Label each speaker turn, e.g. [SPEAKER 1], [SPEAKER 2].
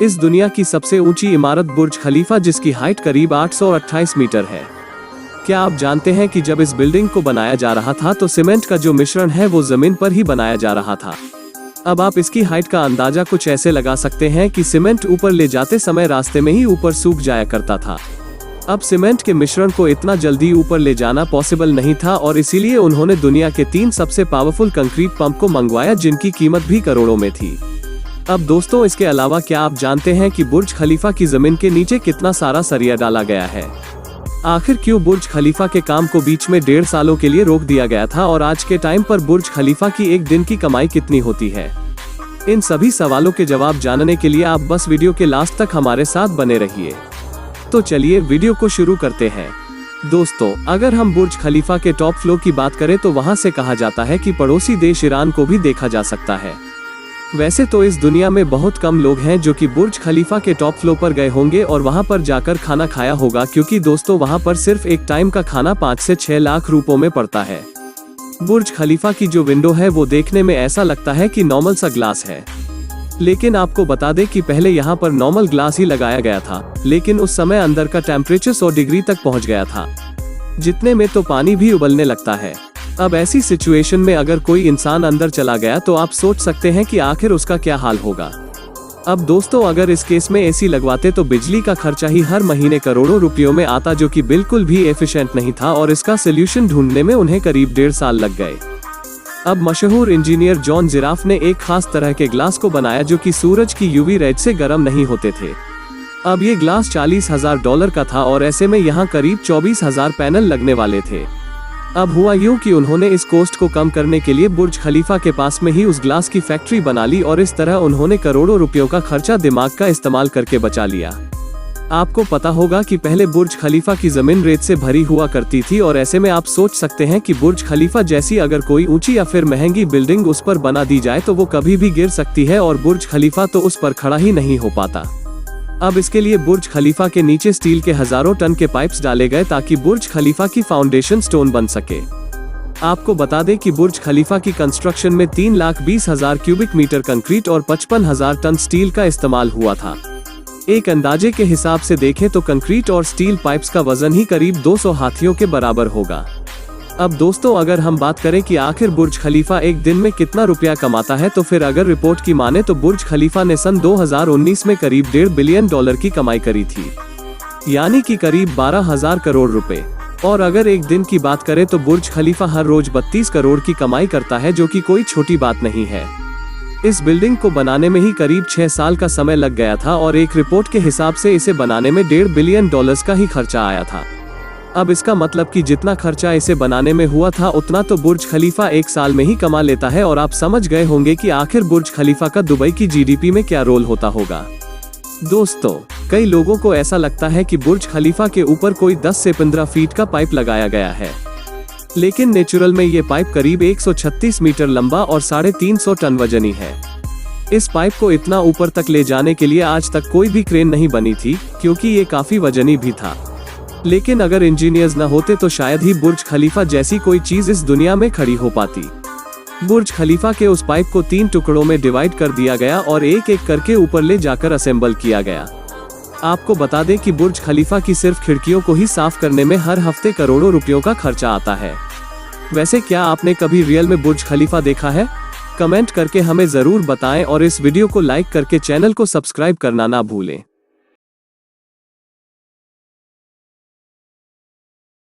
[SPEAKER 1] इस दुनिया की सबसे ऊंची इमारत बुर्ज खलीफा, जिसकी हाइट करीब 828 मीटर है। क्या आप जानते हैं कि जब इस बिल्डिंग को बनाया जा रहा था तो सीमेंट का जो मिश्रण है वो जमीन पर ही बनाया जा रहा था। अब आप इसकी हाइट का अंदाजा कुछ ऐसे लगा सकते हैं कि सीमेंट ऊपर ले जाते समय रास्ते में ही ऊपर सूख जाया करता था। अब सीमेंट के मिश्रण को इतना जल्दी ऊपर ले जाना पॉसिबल नहीं था और इसीलिए उन्होंने दुनिया के 3 सबसे पावरफुल कंक्रीट पंप को मंगवाया, जिनकी कीमत भी करोड़ों में थी। अब दोस्तों, इसके अलावा क्या आप जानते हैं कि बुर्ज खलीफा की जमीन के नीचे कितना सारा सरिया डाला गया है? आखिर क्यों बुर्ज खलीफा के काम को बीच में 1.5 सालों के लिए रोक दिया गया था और आज के टाइम पर बुर्ज खलीफा की एक दिन की कमाई कितनी होती है? इन सभी सवालों के जवाब जानने के लिए आप बस वीडियो के लास्ट तक हमारे साथ बने रहिए। तो चलिए वीडियो को शुरू करते हैं। दोस्तों, अगर हम बुर्ज खलीफा के टॉप फ्लोर की बात करें तो वहां से कहा जाता है कि पड़ोसी देश ईरान को भी देखा जा सकता है। वैसे तो इस दुनिया में बहुत कम लोग हैं जो कि बुर्ज खलीफा के टॉप फ्लोर पर गए होंगे और वहां पर जाकर खाना खाया होगा, क्योंकि दोस्तों वहां पर सिर्फ एक टाइम का खाना 5 से 6 लाख रुपयों में पड़ता है। बुर्ज खलीफा की जो विंडो है वो देखने में ऐसा लगता है कि नॉर्मल सा ग्लास है, लेकिन आपको बता दें कि पहले यहाँ पर नॉर्मल ग्लास ही लगाया गया था, लेकिन उस समय अंदर का टेम्परेचर 100 डिग्री तक पहुँच गया था, जितने में तो पानी भी उबलने लगता है। अब ऐसी सिचुएशन में अगर कोई इंसान अंदर चला गया तो आप सोच सकते हैं कि आखिर उसका क्या हाल होगा। अब दोस्तों, अगर इस केस में एसी लगवाते तो बिजली का खर्चा ही हर महीने करोड़ों रुपयों में आता, जो कि बिल्कुल भी एफिशिएंट नहीं था और इसका सोल्यूशन ढूंढने में उन्हें करीब 1.5 साल लग गए। अब मशहूर इंजीनियर जॉन जिराफ ने एक खास तरह के ग्लास को बनाया जो कि सूरज की यूवी रेज से गर्म नहीं होते थे। अब ये ग्लास $40,000 का था और ऐसे में यहाँ करीब 24,000 पैनल लगने वाले थे। अब हुआ यूं कि उन्होंने इस कॉस्ट को कम करने के लिए बुर्ज खलीफा के पास में ही उस ग्लास की फैक्ट्री बना ली और इस तरह उन्होंने करोड़ों रुपयों का खर्चा दिमाग का इस्तेमाल करके बचा लिया। आपको पता होगा कि पहले बुर्ज खलीफा की जमीन रेत से भरी हुआ करती थी और ऐसे में आप सोच सकते हैं कि बुर्ज खलीफा जैसी अगर कोई ऊंची या फिर महंगी बिल्डिंग उस पर बना दी जाए तो वो कभी भी गिर सकती है और बुर्ज खलीफा तो उस पर खड़ा ही नहीं हो पाता। अब इसके लिए बुर्ज खलीफा के नीचे स्टील के हजारों टन के पाइप्स डाले गए ताकि बुर्ज खलीफा की फाउंडेशन स्टोन बन सके। आपको बता दें कि बुर्ज खलीफा की कंस्ट्रक्शन में 3,20,000 क्यूबिक मीटर कंक्रीट और 55,000 टन स्टील का इस्तेमाल हुआ था। एक अंदाजे के हिसाब से देखें तो कंक्रीट और स्टील पाइप्स का वजन ही करीब 200 हाथियों के बराबर होगा। अब दोस्तों, अगर हम बात करें कि आखिर बुर्ज खलीफा एक दिन में कितना रुपया कमाता है, तो फिर अगर रिपोर्ट की माने तो बुर्ज खलीफा ने सन 2019 में करीब $1.5 बिलियन की कमाई करी थी, यानी कि करीब 12,000 करोड़ रुपए। और अगर एक दिन की बात करें तो बुर्ज खलीफा हर रोज 32 करोड़ की कमाई करता है, जो कि कोई छोटी बात नहीं है। इस बिल्डिंग को बनाने में ही करीब 6 साल का समय लग गया था और एक रिपोर्ट के हिसाब से इसे बनाने में $1.5 बिलियन का ही खर्चा आया था। अब इसका मतलब कि जितना खर्चा इसे बनाने में हुआ था उतना तो बुर्ज खलीफा एक साल में ही कमा लेता है। और आप समझ गए होंगे कि आखिर बुर्ज खलीफा का दुबई की जीडीपी में क्या रोल होता होगा। दोस्तों, कई लोगों को ऐसा लगता है कि बुर्ज खलीफा के ऊपर कोई 10 से 15 फीट का पाइप लगाया गया है, लेकिन नेचुरल में ये पाइप करीब 136 मीटर लंबा और 350 टन वजनी है। इस पाइप को इतना ऊपर तक ले जाने के लिए आज तक कोई भी क्रेन नहीं बनी थी, क्योंकि ये काफी वजनी भी था। लेकिन अगर इंजीनियर्स न होते तो शायद ही बुर्ज खलीफा जैसी कोई चीज इस दुनिया में खड़ी हो पाती। बुर्ज खलीफा के उस पाइप को 3 टुकड़ों में डिवाइड कर दिया गया और एक एक करके ऊपर ले जाकर असेंबल किया गया। आपको बता दें कि बुर्ज खलीफा की सिर्फ खिड़कियों को ही साफ करने में हर हफ्ते करोड़ों रुपयों का खर्चा आता है। वैसे क्या आपने कभी रियल में बुर्ज खलीफा देखा है? कमेंट करके हमें जरूर बताएं और इस वीडियो को लाइक करके चैनल को सब्सक्राइब करना ना भूलें।